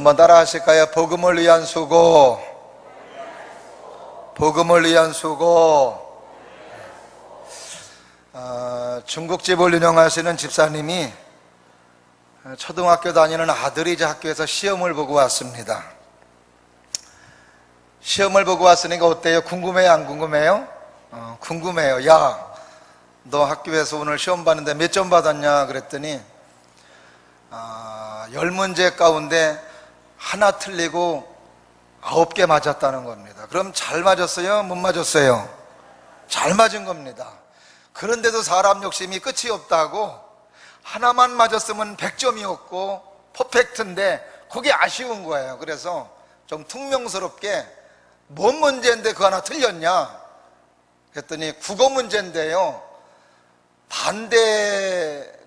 한번 따라 하실까요? 복음을 위한 수고, 복음을 위한 수고. 중국집을 운영하시는 집사님이 초등학교 다니는 아들이 이제 학교에서 시험을 보고 왔습니다. 시험을 보고 왔으니까 어때요? 궁금해요? 안 궁금해요? 궁금해요. 야, 너 학교에서 오늘 시험 봤는데 몇 점 받았냐? 그랬더니 10문제 가운데 하나 틀리고 9개 맞았다는 겁니다. 그럼 잘 맞았어요? 못 맞았어요? 잘 맞은 겁니다. 그런데도 사람 욕심이 끝이 없다고 하나만 맞았으면 100점이었고 퍼펙트인데 그게 아쉬운 거예요. 그래서 좀 퉁명스럽게 뭔 문제인데 그거 하나 틀렸냐? 그랬더니 국어 문제인데요, 반대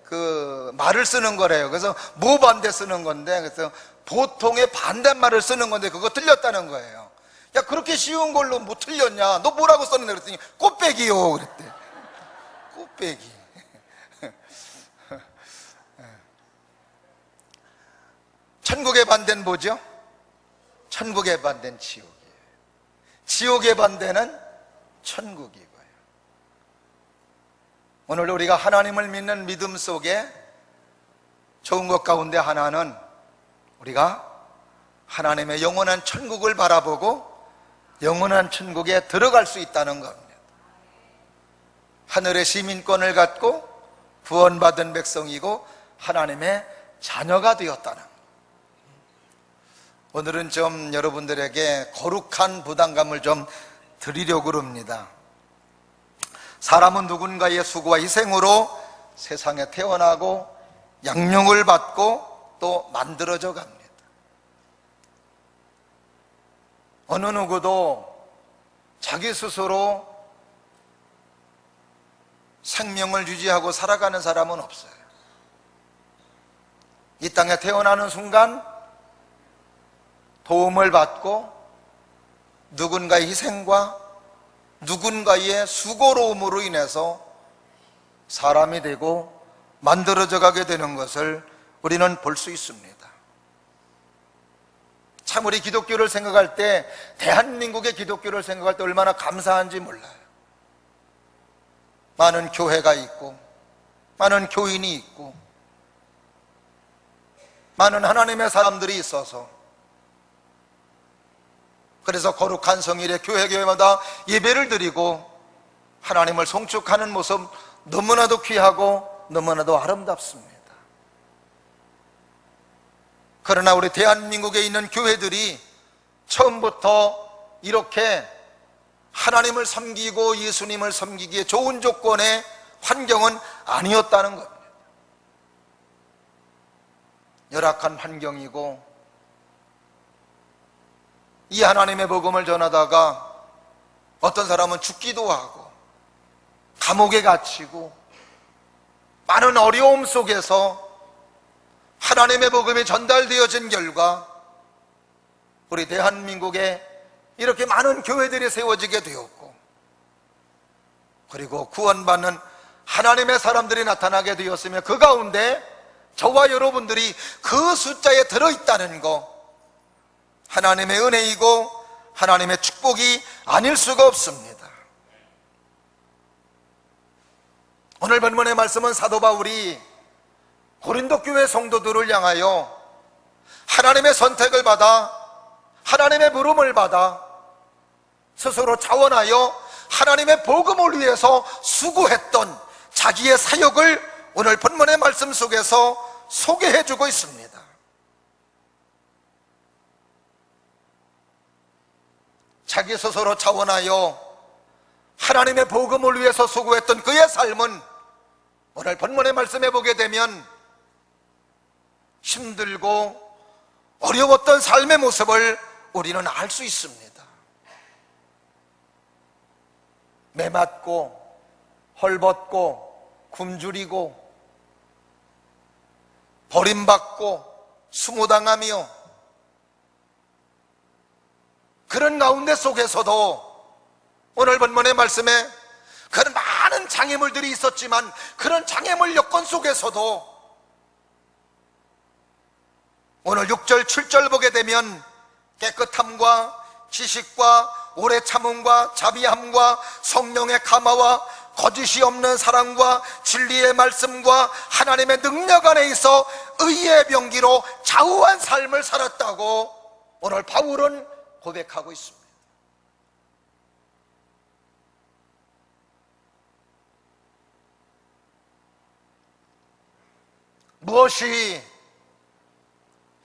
말을 쓰는 거래요. 그래서 뭐 반대 쓰는 건데, 그래서 보통의 반대말을 쓰는 건데 그거 틀렸다는 거예요. 야, 그렇게 쉬운 걸로 뭐 틀렸냐? 너 뭐라고 썼는데? 그랬더니 꽃배기요 그랬대. 꽃배기. 천국의 반대는 뭐죠? 천국의 반대는 지옥이에요. 지옥의 반대는 천국이고요. 오늘 우리가 하나님을 믿는 믿음 속에 좋은 것 가운데 하나는 우리가 하나님의 영원한 천국을 바라보고 영원한 천국에 들어갈 수 있다는 겁니다. 하늘의 시민권을 갖고 구원받은 백성이고 하나님의 자녀가 되었다는 것. 오늘은 좀 여러분들에게 거룩한 부담감을 좀 드리려고 합니다. 사람은 누군가의 수고와 희생으로 세상에 태어나고 양육을 받고 또 만들어져 갑니다. 어느 누구도 자기 스스로 생명을 유지하고 살아가는 사람은 없어요. 이 땅에 태어나는 순간 도움을 받고 누군가의 희생과 누군가의 수고로움으로 인해서 사람이 되고 만들어져 가게 되는 것을 우리는 볼 수 있습니다. 참 우리 기독교를 생각할 때, 대한민국의 기독교를 생각할 때 얼마나 감사한지 몰라요. 많은 교회가 있고 많은 교인이 있고 많은 하나님의 사람들이 있어서, 그래서 거룩한 성일에 교회마다 예배를 드리고 하나님을 송축하는 모습 너무나도 귀하고 너무나도 아름답습니다. 그러나 우리 대한민국에 있는 교회들이 처음부터 이렇게 하나님을 섬기고 예수님을 섬기기에 좋은 조건의 환경은 아니었다는 겁니다. 열악한 환경이고, 이 하나님의 복음을 전하다가 어떤 사람은 죽기도 하고 감옥에 갇히고 많은 어려움 속에서 하나님의 복음이 전달되어진 결과 우리 대한민국에 이렇게 많은 교회들이 세워지게 되었고, 그리고 구원받는 하나님의 사람들이 나타나게 되었으며 그 가운데 저와 여러분들이 그 숫자에 들어있다는 것, 하나님의 은혜이고 하나님의 축복이 아닐 수가 없습니다. 오늘 본문의 말씀은 사도 바울이 고린도 교회 성도들을 향하여 하나님의 선택을 받아 하나님의 부름을 받아 스스로 자원하여 하나님의 복음을 위해서 수고했던 자기의 사역을 오늘 본문의 말씀 속에서 소개해 주고 있습니다. 자기 스스로 자원하여 하나님의 복음을 위해서 수고했던 그의 삶은 오늘 본문의 말씀에 보게 되면 힘들고 어려웠던 삶의 모습을 우리는 알 수 있습니다. 매맞고 헐벗고 굶주리고 버림받고 수모당하며 그런 가운데 속에서도 오늘 본문의 말씀에 그런 많은 장애물들이 있었지만, 그런 장애물 여건 속에서도 오늘 6절 7절 보게 되면 깨끗함과 지식과 오래 참음과 자비함과 성령의 감화와 거짓이 없는 사랑과 진리의 말씀과 하나님의 능력 안에 있어 의의 병기로 좌우한 삶을 살았다고 오늘 바울은 고백하고 있습니다. 무엇이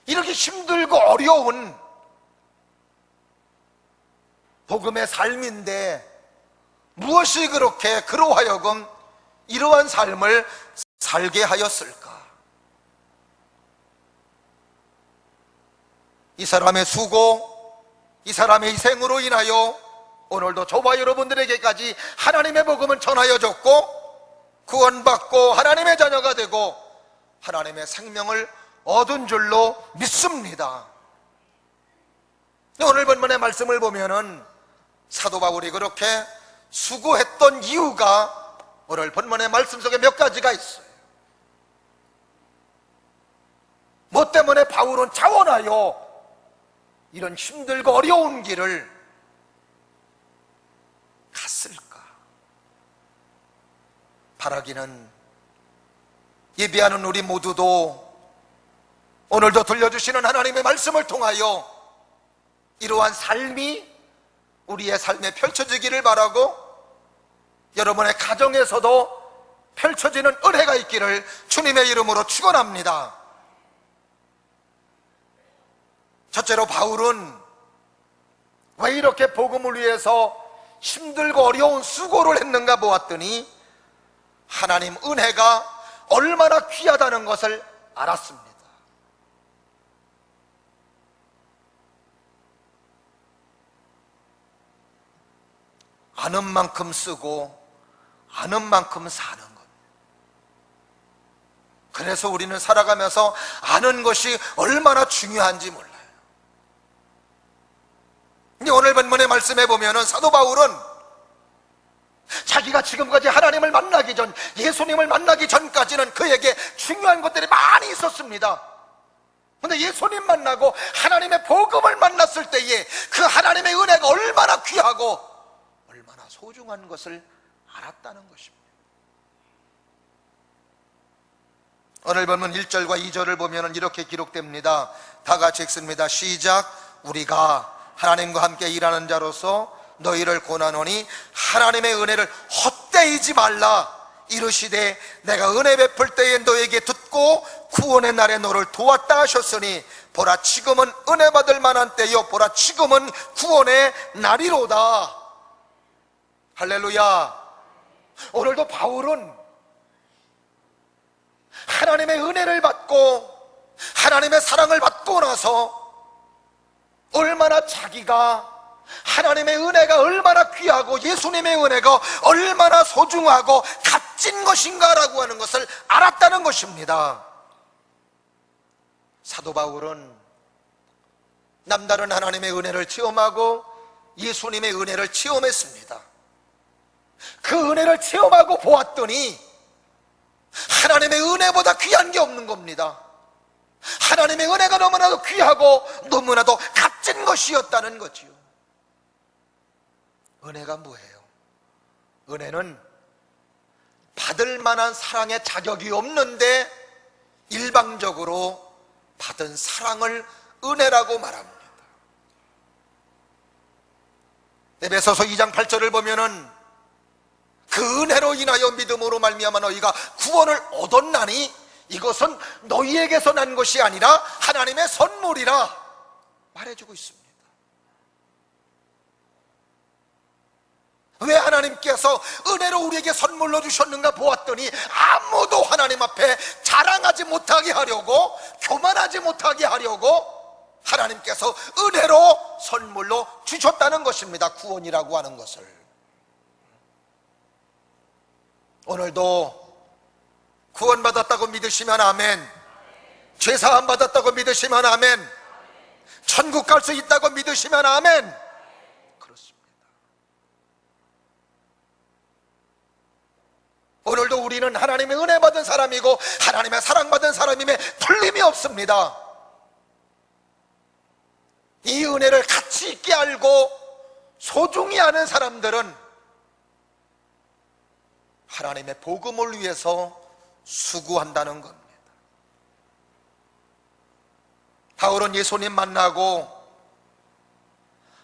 이렇게 힘들고 어려운 복음의 삶인데 무엇이 그렇게 그로 하여금 이러한 삶을 살게 하였을까? 이 사람의 수고, 이 사람의 희생으로 인하여 오늘도 저와 여러분들에게까지 하나님의 복음을 전하여 줬고 구원받고 하나님의 자녀가 되고 하나님의 생명을 얻은 줄로 믿습니다. 오늘 본문의 말씀을 보면은 사도 바울이 그렇게 수고했던 이유가 오늘 본문의 말씀 속에 몇 가지가 있어요. 뭐 때문에 바울은 자원하여 이런 힘들고 어려운 길을 갔을까? 바라기는 예배하는 우리 모두도 오늘도 들려주시는 하나님의 말씀을 통하여 이러한 삶이 우리의 삶에 펼쳐지기를 바라고 여러분의 가정에서도 펼쳐지는 은혜가 있기를 주님의 이름으로 축원합니다. 첫째로 바울은 왜 이렇게 복음을 위해서 힘들고 어려운 수고를 했는가 보았더니 하나님 은혜가 얼마나 귀하다는 것을 알았습니다. 아는 만큼 쓰고 아는 만큼 사는 것. 그래서 우리는 살아가면서 아는 것이 얼마나 중요한지 몰라요. 근데 오늘 본문의 말씀에 보면은 사도 바울은 자기가 지금까지 하나님을 만나기 전, 예수님을 만나기 전까지는 그에게 중요한 것들이 많이 있었습니다. 근데 예수님 만나고 하나님의 복음을 만났을 때에 그 하나님의 은혜가 얼마나 귀하고 얼마나 소중한 것을 알았다는 것입니다. 오늘 본문 1절과 2절을 보면 이렇게 기록됩니다. 다 같이 읽습니다. 시작. 우리가 하나님과 함께 일하는 자로서 너희를 권하노니 하나님의 은혜를 헛되이지 말라. 이르시되 내가 은혜 베풀 때에 너에게 듣고 구원의 날에 너를 도왔다 하셨으니 보라 지금은 은혜 받을 만한 때요 보라 지금은 구원의 날이로다. 할렐루야. 오늘도 바울은 하나님의 은혜를 받고 하나님의 사랑을 받고 나서 얼마나 자기가 하나님의 은혜가 얼마나 귀하고 예수님의 은혜가 얼마나 소중하고 값진 것인가라고 하는 것을 알았다는 것입니다. 사도 바울은 남다른 하나님의 은혜를 체험하고 예수님의 은혜를 체험했습니다. 그 은혜를 체험하고 보았더니 하나님의 은혜보다 귀한 게 없는 겁니다. 하나님의 은혜가 너무나도 귀하고 너무나도 값진 것이었다는 거지요. 은혜가 뭐예요? 은혜는 받을 만한 사랑의 자격이 없는데 일방적으로 받은 사랑을 은혜라고 말합니다. 에베소서 2장 8절을 보면은 그 은혜로 인하여 믿음으로 말미암아 너희가 구원을 얻었나니 이것은 너희에게서 난 것이 아니라 하나님의 선물이라 말해주고 있습니다. 왜 하나님께서 은혜로 우리에게 선물로 주셨는가 보았더니 아무도 하나님 앞에 자랑하지 못하게 하려고, 교만하지 못하게 하려고 하나님께서 은혜로 선물로 주셨다는 것입니다. 구원이라고 하는 것을. 오늘도 구원받았다고 믿으시면 아멘. 죄사함 받았다고 믿으시면 아멘. 천국 갈 수 있다고 믿으시면 아멘. 그렇습니다. 오늘도 우리는 하나님의 은혜 받은 사람이고 하나님의 사랑받은 사람임에 틀림이 없습니다. 은혜를 가치 있게 알고 소중히 아는 사람들은 하나님의 복음을 위해서 수고한다는 겁니다. 바울은 예수님 만나고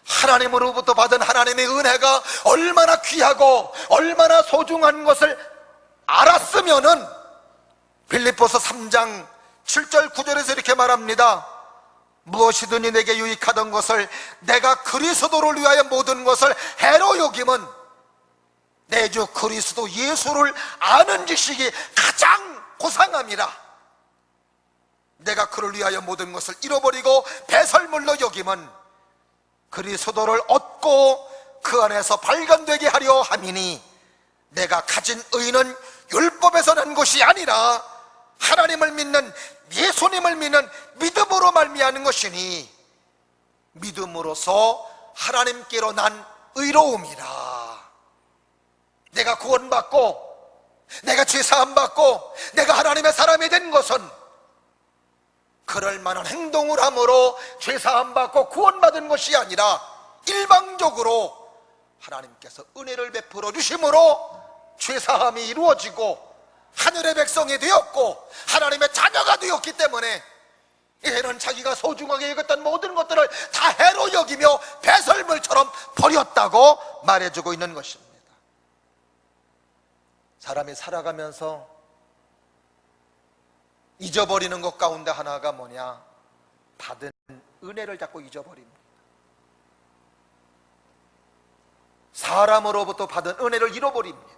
하나님으로부터 받은 하나님의 은혜가 얼마나 귀하고 얼마나 소중한 것을 알았으면은 빌립보서 3장 7절 9절에서 이렇게 말합니다. 무엇이든지 내게 유익하던 것을 내가 그리스도를 위하여 모든 것을 해로 여김은 내 주 그리스도 예수를 아는 지식이 가장 고상함이라. 내가 그를 위하여 모든 것을 잃어버리고 배설물로 여김은 그리스도를 얻고 그 안에서 발견되게 하려 함이니 내가 가진 의는 율법에서 난 것이 아니라 하나님을 믿는 예수님을 믿는 믿음으로 말미암는 것이니 믿음으로서 하나님께로 난 의로움이라. 내가 구원받고 내가 죄 사함 받고 내가 하나님의 사람이 된 것은 그럴 만한 행동을 함으로 죄 사함 받고 구원받은 것이 아니라 일방적으로 하나님께서 은혜를 베풀어 주심으로 죄 사함이 이루어지고 하늘의 백성이 되었고 하나님의 자녀가 되었기 때문에 이제는 자기가 소중하게 여겼던 모든 것들을 다 해로 여기며 배설물처럼 버렸다고 말해주고 있는 것입니다. 사람이 살아가면서 잊어버리는 것 가운데 하나가 뭐냐? 받은 은혜를 자꾸 잊어버립니다. 사람으로부터 받은 은혜를 잃어버립니다.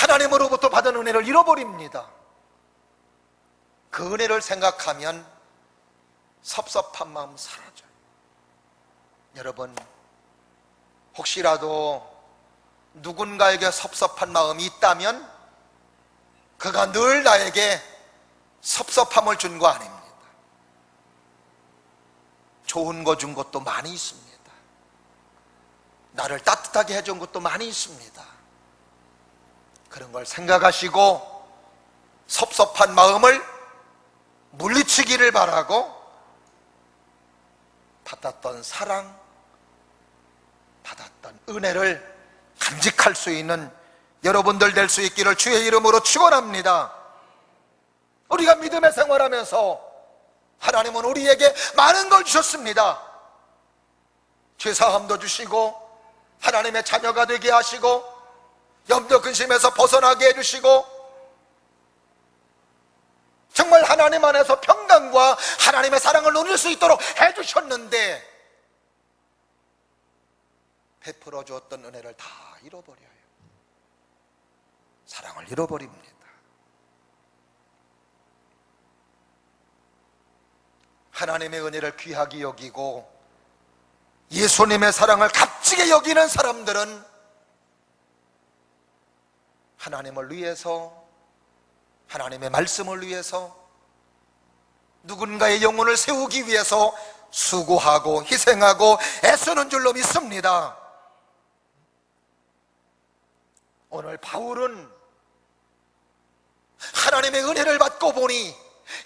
하나님으로부터 받은 은혜를 잃어버립니다. 그 은혜를 생각하면 섭섭한 마음 사라져요. 여러분, 혹시라도 누군가에게 섭섭한 마음이 있다면 그가 늘 나에게 섭섭함을 준 거 아닙니다. 좋은 거 준 것도 많이 있습니다. 나를 따뜻하게 해준 것도 많이 있습니다. 그런 걸 생각하시고 섭섭한 마음을 물리치기를 바라고 받았던 사랑, 받았던 은혜를 간직할 수 있는 여러분들 될 수 있기를 주의 이름으로 축원합니다. 우리가 믿음의 생활하면서 하나님은 우리에게 많은 걸 주셨습니다. 죄사함도 주시고 하나님의 자녀가 되게 하시고 염려 근심에서 벗어나게 해주시고 정말 하나님 안에서 평강과 하나님의 사랑을 누릴 수 있도록 해주셨는데 베풀어 주었던 은혜를 다 잃어버려요. 사랑을 잃어버립니다. 하나님의 은혜를 귀하게 여기고 예수님의 사랑을 값지게 여기는 사람들은 하나님을 위해서, 하나님의 말씀을 위해서, 누군가의 영혼을 세우기 위해서 수고하고 희생하고 애쓰는 줄로 믿습니다. 오늘 바울은 하나님의 은혜를 받고 보니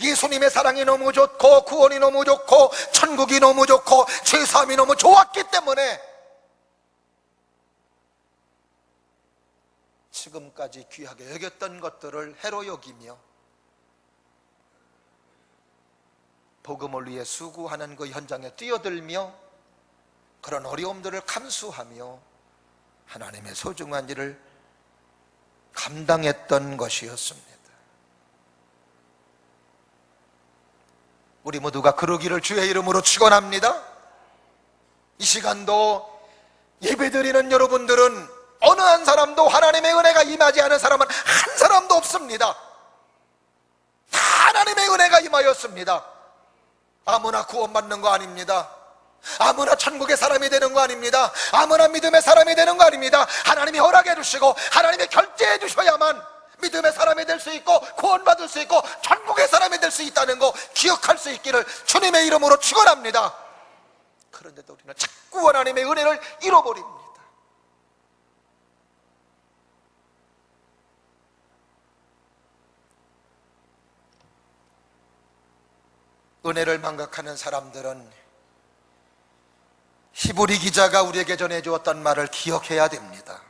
예수님의 사랑이 너무 좋고 구원이 너무 좋고 천국이 너무 좋고 죄사함이 너무 좋았기 때문에 지금까지 귀하게 여겼던 것들을 해로 여기며 복음을 위해 수고하는 그 현장에 뛰어들며 그런 어려움들을 감수하며 하나님의 소중한 일을 감당했던 것이었습니다. 우리 모두가 그러기를 주의 이름으로 축원합니다. 이 시간도 예배드리는 여러분들은 어느 한 사람도 하나님의 은혜가 임하지 않은 사람은 한 사람도 없습니다. 다 하나님의 은혜가 임하였습니다. 아무나 구원받는 거 아닙니다. 아무나 천국의 사람이 되는 거 아닙니다. 아무나 믿음의 사람이 되는 거 아닙니다. 하나님이 허락해 주시고 하나님이 결제해 주셔야만 믿음의 사람이 될 수 있고 구원받을 수 있고 천국의 사람이 될 수 있다는 거 기억할 수 있기를 주님의 이름으로 축원합니다. 그런데도 우리는 자꾸 하나님의 은혜를 잃어버립니다. 은혜를 망각하는 사람들은 히브리 기자가 우리에게 전해주었던 말을 기억해야 됩니다.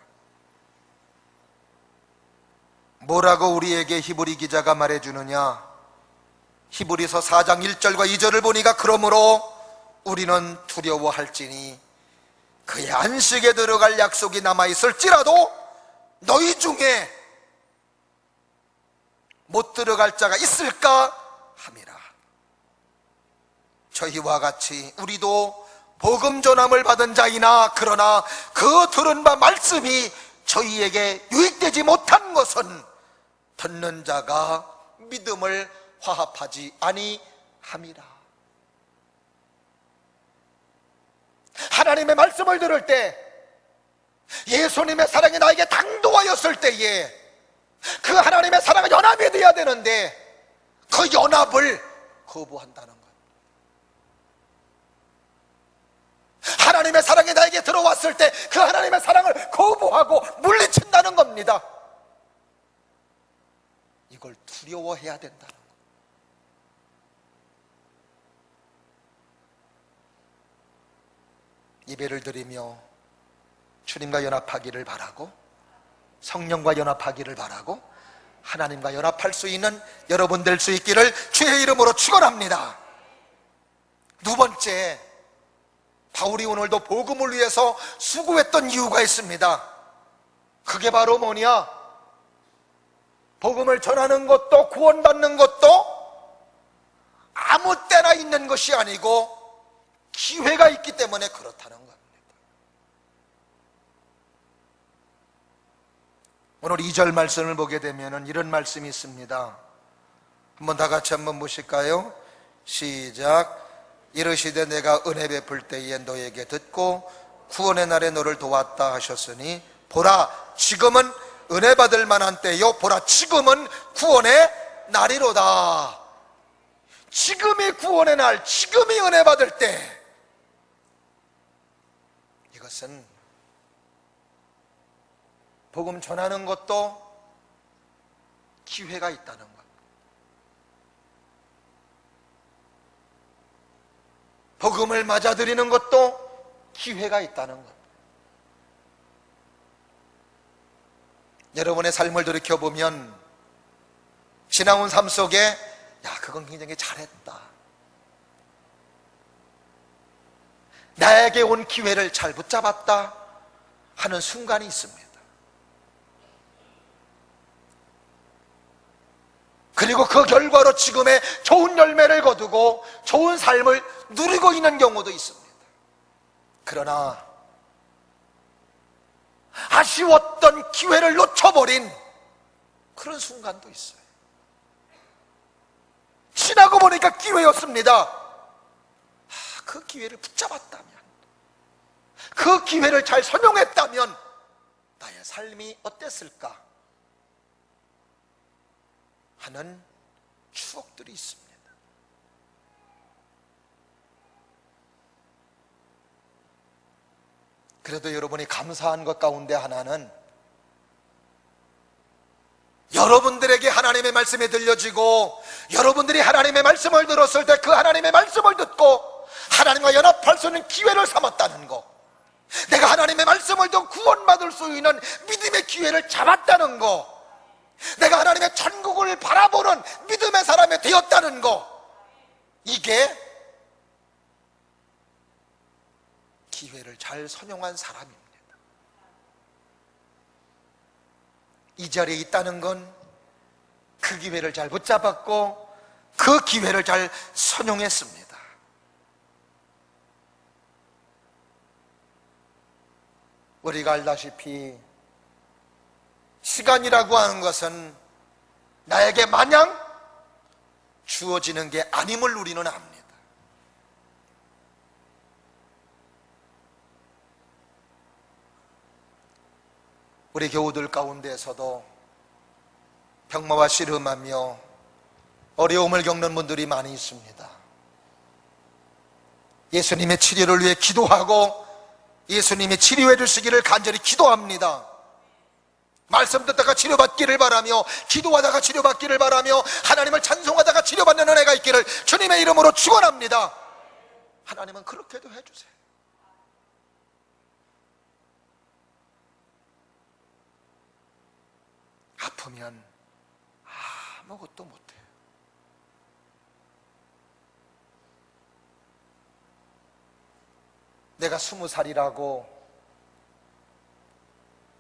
뭐라고 우리에게 히브리 기자가 말해주느냐? 히브리서 4장 1절과 2절을 보니까 그러므로 우리는 두려워할지니 그의 안식에 들어갈 약속이 남아있을지라도 너희 중에 못 들어갈 자가 있을까 함이라. 저희와 같이 우리도 복음 전함을 받은 자이나 그러나 그 들은 바 말씀이 저희에게 유익되지 못한 것은 듣는 자가 믿음을 화합하지 아니함이라. 하나님의 말씀을 들을 때, 예수님의 사랑이 나에게 당도하였을 때에 그 하나님의 사랑은 연합이 되어야 되는데 그 연합을 거부한다는 것. 하나님의 사랑이 나에게 들어왔을 때 그 하나님의 사랑을 거부하고 물리친다는 겁니다. 이걸 두려워해야 된다는 것. 예배를 드리며 주님과 연합하기를 바라고, 성령과 연합하기를 바라고, 하나님과 연합할 수 있는 여러분 될 수 있기를 주의 이름으로 축원합니다. 두 번째, 바울이 오늘도 복음을 위해서 수고했던 이유가 있습니다. 그게 바로 뭐냐? 복음을 전하는 것도 구원받는 것도 아무 때나 있는 것이 아니고 기회가 있기 때문에 그렇다는 겁니다. 오늘 2절 말씀을 보게 되면 이런 말씀이 있습니다. 한번 다 같이 한번 보실까요? 시작. 이르시되 내가 은혜 베풀 때에 너에게 듣고 구원의 날에 너를 도왔다 하셨으니 보라 지금은 은혜 받을 만한 때요 보라 지금은 구원의 날이로다. 지금이 구원의 날, 지금이 은혜 받을 때. 이것은 복음 전하는 것도 기회가 있다는 것, 복음을 맞아들이는 것도 기회가 있다는 것. 여러분의 삶을 돌이켜보면 지나온 삶 속에 야 그건 굉장히 잘했다, 나에게 온 기회를 잘 붙잡았다 하는 순간이 있습니다. 그리고 그 결과로 지금의 좋은 열매를 거두고 좋은 삶을 누리고 있는 경우도 있습니다. 그러나 아쉬웠던 기회를 놓쳐버린 그런 순간도 있어요. 지나고 보니까 기회였습니다. 그 기회를 붙잡았다면, 그 기회를 잘 선용했다면 나의 삶이 어땠을까 하는 추억들이 있습니다. 그래도 여러분이 감사한 것 가운데 하나는 여러분들에게 하나님의 말씀이 들려지고 여러분들이 하나님의 말씀을 들었을 때 그 하나님의 말씀을 듣고 하나님과 연합할 수 있는 기회를 삼았다는 것, 내가 하나님의 말씀을 듣고 구원받을 수 있는 믿음의 기회를 잡았다는 것, 내가 하나님의 천국을 바라보는 믿음의 사람이 되었다는 것, 이게 기회를 잘 선용한 사람입니다. 이 자리에 있다는 건 그 기회를 잘 붙잡았고 그 기회를 잘 선용했습니다. 우리가 알다시피 시간이라고 하는 것은 나에게 마냥 주어지는 게 아님을 우리는 압니다. 우리 교우들 가운데에서도 병마와 씨름하며 어려움을 겪는 분들이 많이 있습니다. 예수님의 치료를 위해 기도하고 예수님이 치료해 주시기를 간절히 기도합니다. 말씀 듣다가 치료받기를 바라며, 기도하다가 치료받기를 바라며, 하나님을 찬송하다가 치료받는 은혜가 있기를 주님의 이름으로 축원합니다. 하나님은 그렇게도 해주세요. 아프면 아무것도 못해요. 내가 20살이라고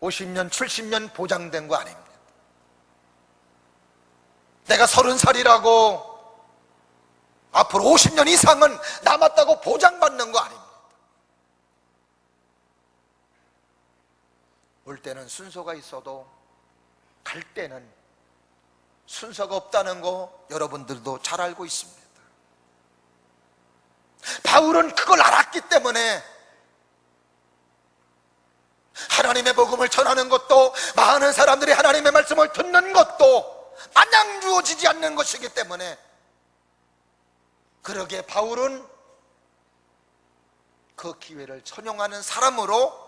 50년, 70년 보장된 거 아닙니다. 내가 30살이라고 앞으로 50년 이상은 남았다고 보장받는 거 아닙니다. 올 때는 순서가 있어도 갈 때는 순서가 없다는 거 여러분들도 잘 알고 있습니다. 바울은 그걸 알았기 때문에 하나님의 복음을 전하는 것도, 많은 사람들이 하나님의 말씀을 듣는 것도 마냥 주어지지 않는 것이기 때문에, 그러기에 바울은 그 기회를 천용하는 사람으로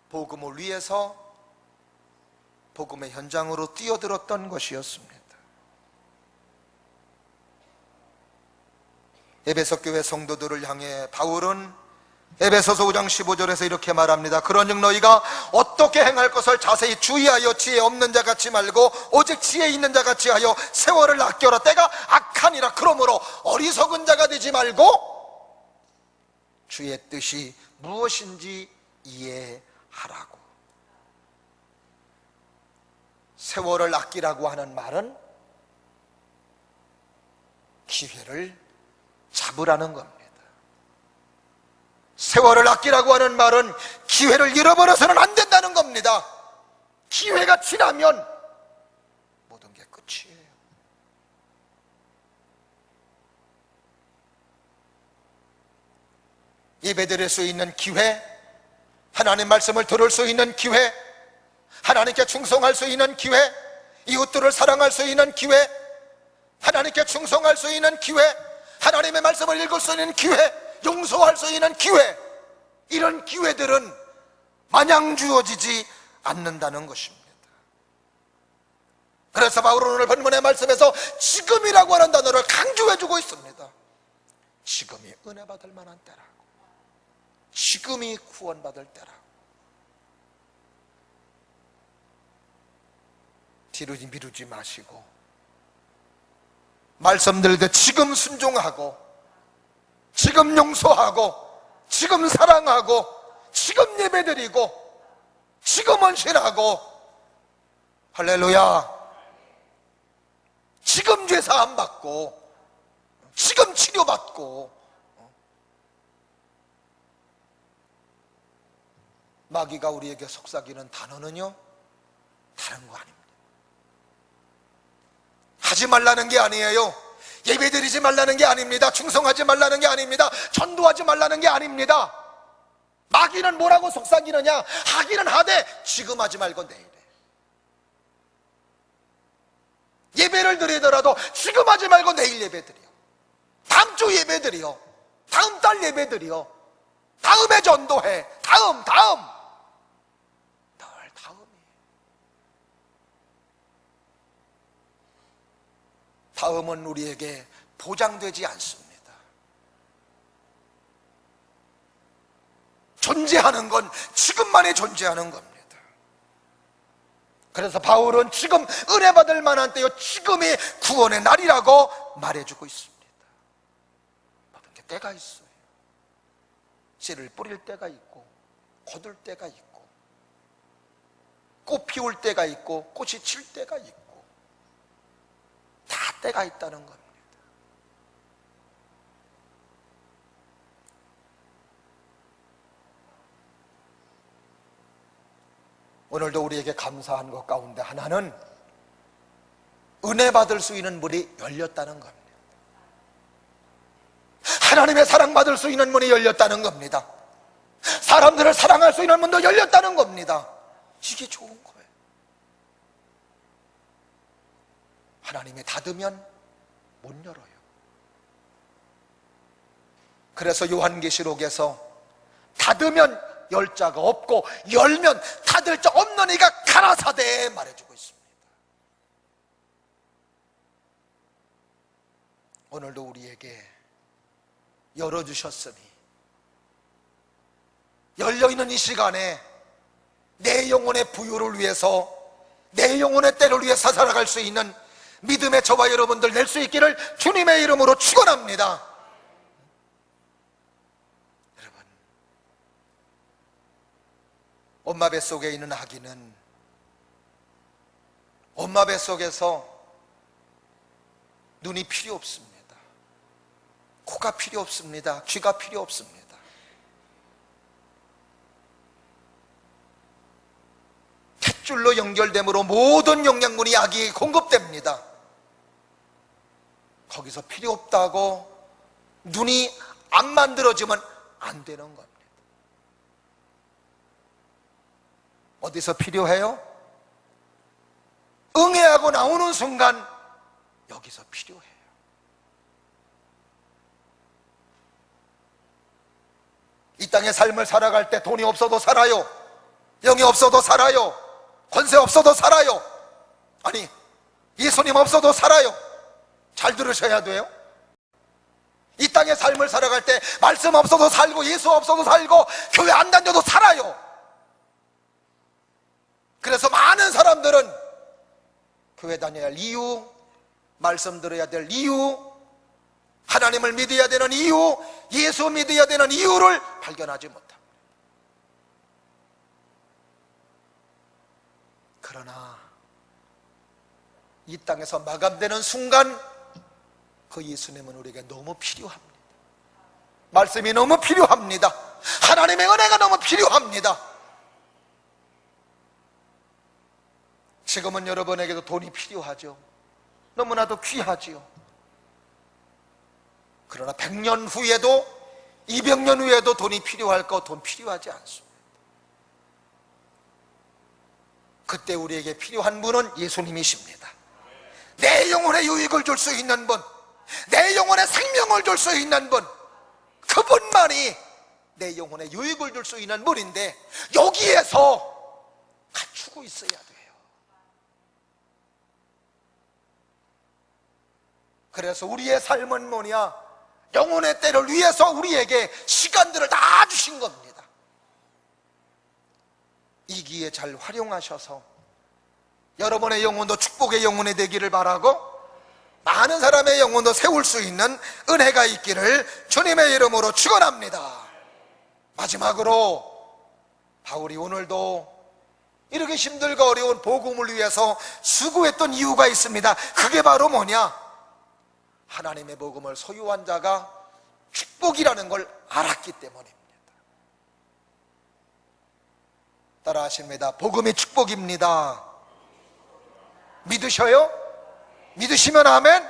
복음을 위해서 복음의 현장으로 뛰어들었던 것이었습니다. 에베소 교회 성도들을 향해 바울은 에베소서 5장 15절에서 이렇게 말합니다. 그러즉 너희가 어떻게 행할 것을 자세히 주의하여 지혜 없는 자같이 말고 오직 지혜 있는 자같이 하여 세월을 아껴라. 때가 악하니라. 그러므로 어리석은 자가 되지 말고 주의 뜻이 무엇인지 이해하라고. 세월을 아끼라고 하는 말은 기회를 잡으라는 겁니다. 세월을 아끼라고 하는 말은 기회를 잃어버려서는 안 된다는 겁니다. 기회가 지나면 모든 게 끝이에요. 예배드릴 수 있는 기회, 하나님 말씀을 들을 수 있는 기회, 하나님께 충성할 수 있는 기회, 이웃들을 사랑할 수 있는 기회, 하나님께 충성할 수 있는 기회, 하나님의 말씀을 읽을 수 있는 기회, 용서할 수 있는 기회, 이런 기회들은 마냥 주어지지 않는다는 것입니다. 그래서 바울은 오늘 본문의 말씀에서 지금이라고 하는 단어를 강조해주고 있습니다. 지금이 은혜 받을 만한 때라고, 지금이 구원받을 때라고. 뒤로 미루지 마시고 말씀 들을 지금 순종하고, 지금 용서하고, 지금 사랑하고, 지금 예배드리고, 지금 헌신하고, 할렐루야, 지금 죄사함 받고, 지금 치료받고. 마귀가 우리에게 속삭이는 단어는요, 다른 거 아닙니다. 하지 말라는 게 아니에요. 예배드리지 말라는 게 아닙니다. 충성하지 말라는 게 아닙니다. 전도하지 말라는 게 아닙니다. 마귀는 뭐라고 속삭이느냐? 하기는 하되 지금 하지 말고 내일에. 예배를 드리더라도 지금 하지 말고 내일 예배드려, 다음 주 예배드려, 다음 달 예배드려, 다음에 전도해, 다음 늘 다음은 우리에게 보장되지 않습니다. 존재하는 건 지금만이 존재하는 겁니다. 그래서 바울은 지금 은혜 받을 만한 때요, 지금이 구원의 날이라고 말해주고 있습니다. 모든 게 때가 있어요. 씨를 뿌릴 때가 있고, 거둘 때가 있고, 꽃 피울 때가 있고, 꽃이 칠 때가 있고, 다 때가 있다는 겁니다. 오늘도 우리에게 감사한 것 가운데 하나는 은혜 받을 수 있는 문이 열렸다는 겁니다. 하나님의 사랑받을 수 있는 문이 열렸다는 겁니다. 사람들을 사랑할 수 있는 문도 열렸다는 겁니다. 이게 좋은 거예요. 하나님이 닫으면 못 열어요. 그래서 요한계시록에서 닫으면 열 자가 없고 열면 닫을 자 없는 이가 가라사대 말해주고 있습니다. 오늘도 우리에게 열어주셨으니 열려있는 이 시간에 내 영혼의 부유를 위해서 내 영혼의 때를 위해서 살아갈 수 있는 믿음의 저와 여러분들 낼 수 있기를 주님의 이름으로 축원합니다. 여러분, 엄마 뱃속에 있는 아기는 엄마 뱃속에서 눈이 필요 없습니다. 코가 필요 없습니다. 귀가 필요 없습니다. 탯줄로 연결되므로 모든 영양분이 아기에게 공급됩니다. 거기서 필요 없다고 눈이 안 만들어지면 안 되는 겁니다. 어디서 필요해요? 응애하고 나오는 순간 여기서 필요해요. 이 땅의 삶을 살아갈 때 돈이 없어도 살아요. 영이 없어도 살아요. 권세 없어도 살아요. 아니, 예수님 없어도 살아요. 잘 들으셔야 돼요. 이 땅의 삶을 살아갈 때 말씀 없어도 살고 예수 없어도 살고 교회 안 다녀도 살아요. 그래서 많은 사람들은 교회 다녀야 할 이유, 말씀 들어야 될 이유, 하나님을 믿어야 되는 이유, 예수 믿어야 되는 이유를 발견하지 못합니다. 그러나 이 땅에서 마감되는 순간 그 예수님은 우리에게 너무 필요합니다. 말씀이 너무 필요합니다. 하나님의 은혜가 너무 필요합니다. 지금은 여러분에게도 돈이 필요하죠. 너무나도 귀하지요. 그러나 100년 후에도 200년 후에도 돈이 필요할 거 돈 필요하지 않습니다. 그때 우리에게 필요한 분은 예수님이십니다. 내 영혼에 유익을 줄 수 있는 분, 내 영혼에 생명을 줄 수 있는 분, 그분만이 내 영혼에 유익을 줄 수 있는 분인데 여기에서 갖추고 있어야 돼요. 그래서 우리의 삶은 뭐냐? 영혼의 때를 위해서 우리에게 시간들을 다 주신 겁니다. 이 기회 잘 활용하셔서 여러분의 영혼도 축복의 영혼이 되기를 바라고 많은 사람의 영혼도 세울 수 있는 은혜가 있기를 주님의 이름으로 축원합니다. 마지막으로 바울이 오늘도 이렇게 힘들고 어려운 복음을 위해서 수고했던 이유가 있습니다. 그게 바로 뭐냐? 하나님의 복음을 소유한 자가 축복이라는 걸 알았기 때문입니다. 따라 하십니다. 복음이 축복입니다. 믿으셔요? 믿으시면 아멘?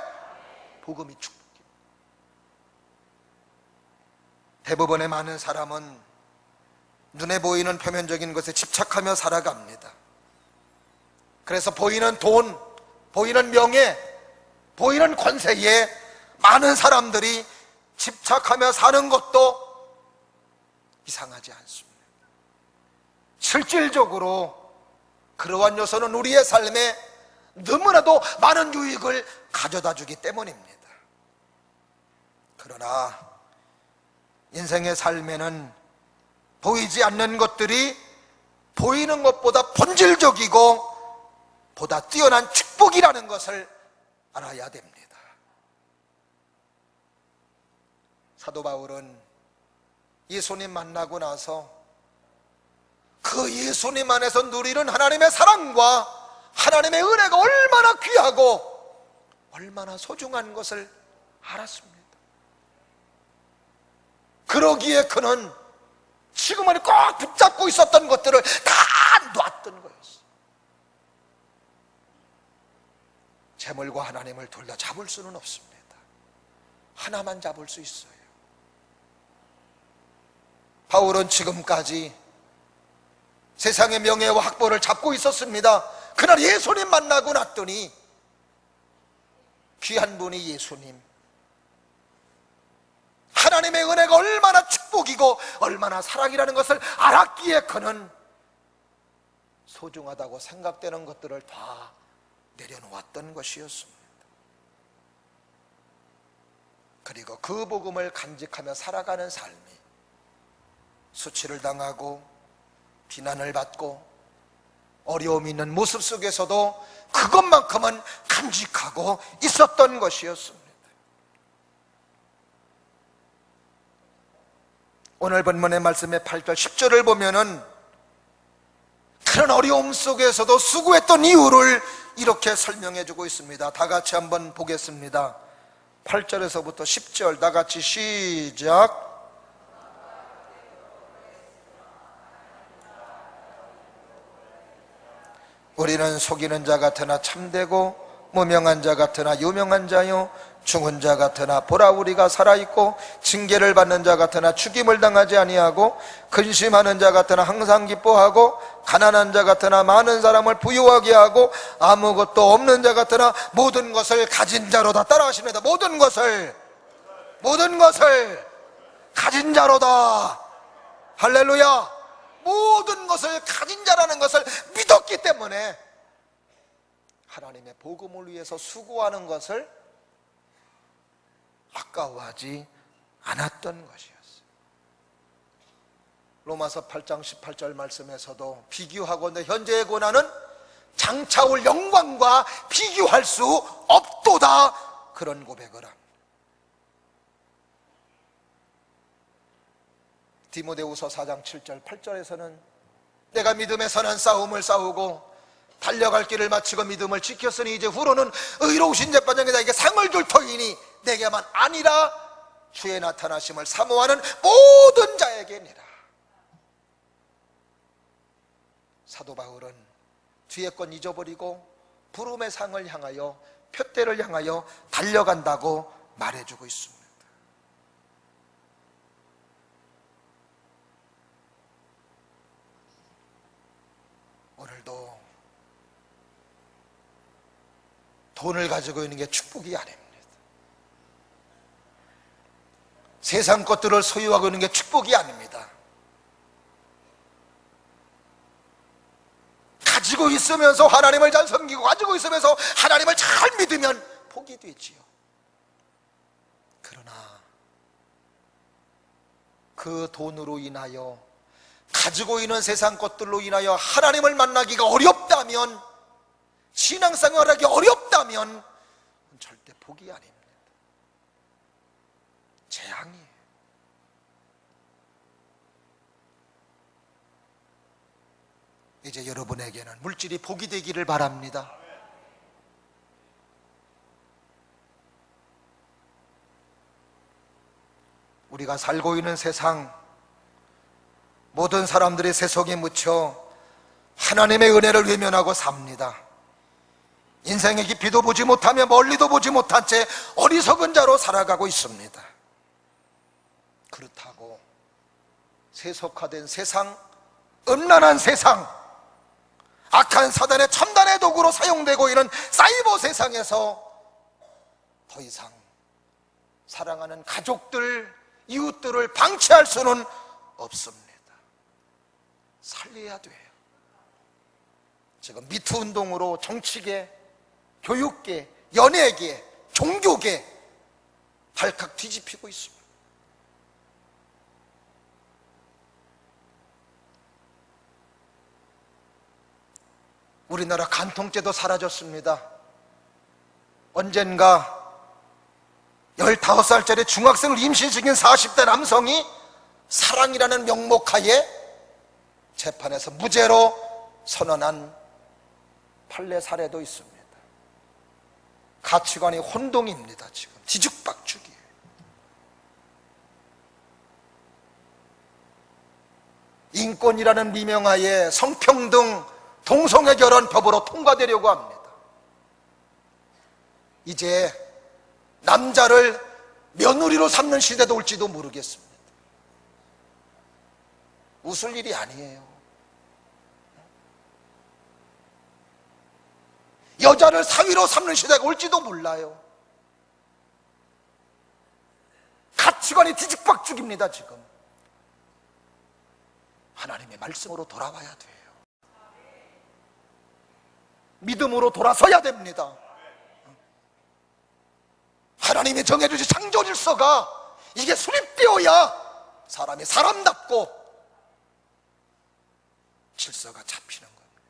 복음이 축복입니다. 대부분의 많은 사람은 눈에 보이는 표면적인 것에 집착하며 살아갑니다. 그래서 보이는 돈, 보이는 명예, 보이는 권세에 많은 사람들이 집착하며 사는 것도 이상하지 않습니다. 실질적으로 그러한 요소는 우리의 삶에 너무나도 많은 유익을 가져다 주기 때문입니다. 그러나 인생의 삶에는 보이지 않는 것들이 보이는 것보다 본질적이고 보다 뛰어난 축복이라는 것을 알아야 됩니다. 사도 바울은 예수님 만나고 나서 그 예수님 안에서 누리는 하나님의 사랑과 하나님의 은혜가 얼마나 귀하고 얼마나 소중한 것을 알았습니다. 그러기에 그는 지금은 꼭 붙잡고 있었던 것들을 다 놨던 거였어요. 재물과 하나님을 둘 다 잡을 수는 없습니다. 하나만 잡을 수 있어요. 바울은 지금까지 세상의 명예와 학벌을 잡고 있었습니다. 그날 예수님 만나고 났더니 귀한 분이 예수님, 하나님의 은혜가 얼마나 축복이고 얼마나 사랑이라는 것을 알았기에 그는 소중하다고 생각되는 것들을 다 내려놓았던 것이었습니다. 그리고 그 복음을 간직하며 살아가는 삶이 수치를 당하고 비난을 받고 어려움이 있는 모습 속에서도 그것만큼은 간직하고 있었던 것이었습니다. 오늘 본문의 말씀의 8절 10절을 보면은 그런 어려움 속에서도 수고했던 이유를 이렇게 설명해 주고 있습니다. 다 같이 한번 보겠습니다. 8절에서부터 10절 다 같이 시작. 우리는 속이는 자 같으나 참되고 무명한 자 같으나 유명한 자요, 죽은 자 같으나 보라 우리가 살아있고 징계를 받는 자 같으나 죽임을 당하지 아니하고 근심하는 자 같으나 항상 기뻐하고 가난한 자 같으나 많은 사람을 부유하게 하고 아무것도 없는 자 같으나 모든 것을 가진 자로다. 따라하십니다. 모든 것을 가진 자로다. 할렐루야. 모든 것을 가진 자라는 것을 믿었기 때문에 하나님의 복음을 위해서 수고하는 것을 아까워하지 않았던 것이었어요. 로마서 8장 18절 말씀에서도 비교하고 내 현재의 고난은 장차올 영광과 비교할 수 없도다, 그런 고백을 합니다. 디모데후서 4장 7절 8절에서는 내가 믿음에 선한 싸움을 싸우고 달려갈 길을 마치고 믿음을 지켰으니 이제 후로는 의로우신 재판장이 나에게 상을 줄 터이니 내게만 아니라 주의 나타나심을 사모하는 모든 자에게니라. 사도 바울은 뒤에 건 잊어버리고 부름의 상을 향하여, 표대를 향하여 달려간다고 말해주고 있습니다. 오늘도 돈을 가지고 있는 게 축복이 아닙니다. 세상 것들을 소유하고 있는 게 축복이 아닙니다. 가지고 있으면서 하나님을 잘 섬기고 가지고 있으면서 하나님을 잘 믿으면 복이 되지요. 그러나 그 돈으로 인하여, 가지고 있는 세상 것들로 인하여 하나님을 만나기가 어렵다면, 신앙생활하기 어렵다면 절대 복이 아닙니다. 재앙이에요. 이제 여러분에게는 물질이 복이 되기를 바랍니다. 우리가 살고 있는 세상, 모든 사람들이 세속에 묻혀 하나님의 은혜를 외면하고 삽니다. 인생의 깊이도 보지 못하며 멀리도 보지 못한 채 어리석은 자로 살아가고 있습니다. 그렇다고 세속화된 세상, 음란한 세상, 악한 사단의 첨단의 도구로 사용되고 있는 사이버 세상에서 더 이상 사랑하는 가족들, 이웃들을 방치할 수는 없습니다. 살려야 돼요. 지금 미투 운동으로 정치계, 교육계, 연예계, 종교계 발칵 뒤집히고 있습니다. 우리나라 간통죄도 사라졌습니다. 언젠가 15살짜리 중학생을 임신시킨 40대 남성이 사랑이라는 명목하에 재판에서 무죄로 선언한 판례 사례도 있습니다. 가치관이 혼동입니다. 지금 뒤죽박죽이에요. 인권이라는 미명하에 성평등, 동성애 결혼 법으로 통과되려고 합니다. 이제 남자를 며느리로 삼는 시대도 올지도 모르겠습니다. 웃을 일이 아니에요. 여자를 사위로 삼는 시대가 올지도 몰라요. 가치관이 뒤죽박죽입니다. 지금 하나님의 말씀으로 돌아와야 돼요. 믿음으로 돌아서야 됩니다. 하나님이 정해주신 창조 질서가 이게 수립되어야 사람이 사람답고 질서가 잡히는 겁니다.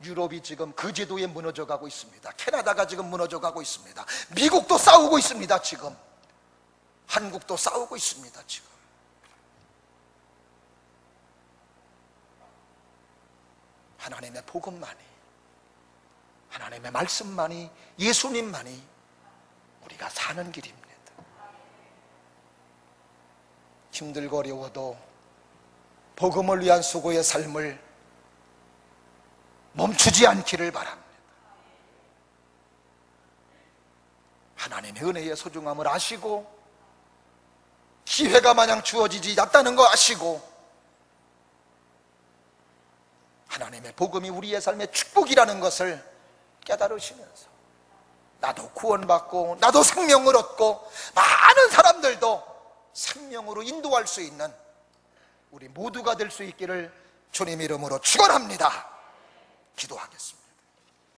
유럽이 지금 그 제도에 무너져 가고 있습니다. 캐나다가 지금 무너져 가고 있습니다. 미국도 싸우고 있습니다. 지금 한국도 싸우고 있습니다. 지금 하나님의 복음만이, 하나님의 말씀만이, 예수님만이 우리가 사는 길입니다. 힘들고 어려워도 복음을 위한 수고의 삶을 멈추지 않기를 바랍니다. 하나님의 은혜의 소중함을 아시고 기회가 마냥 주어지지 않다는 거 아시고 하나님의 복음이 우리의 삶의 축복이라는 것을 깨달으시면서 나도 구원받고 나도 생명을 얻고 많은 사람들도 생명으로 인도할 수 있는 우리 모두가 될 수 있기를 주님 이름으로 축원합니다. 기도하겠습니다.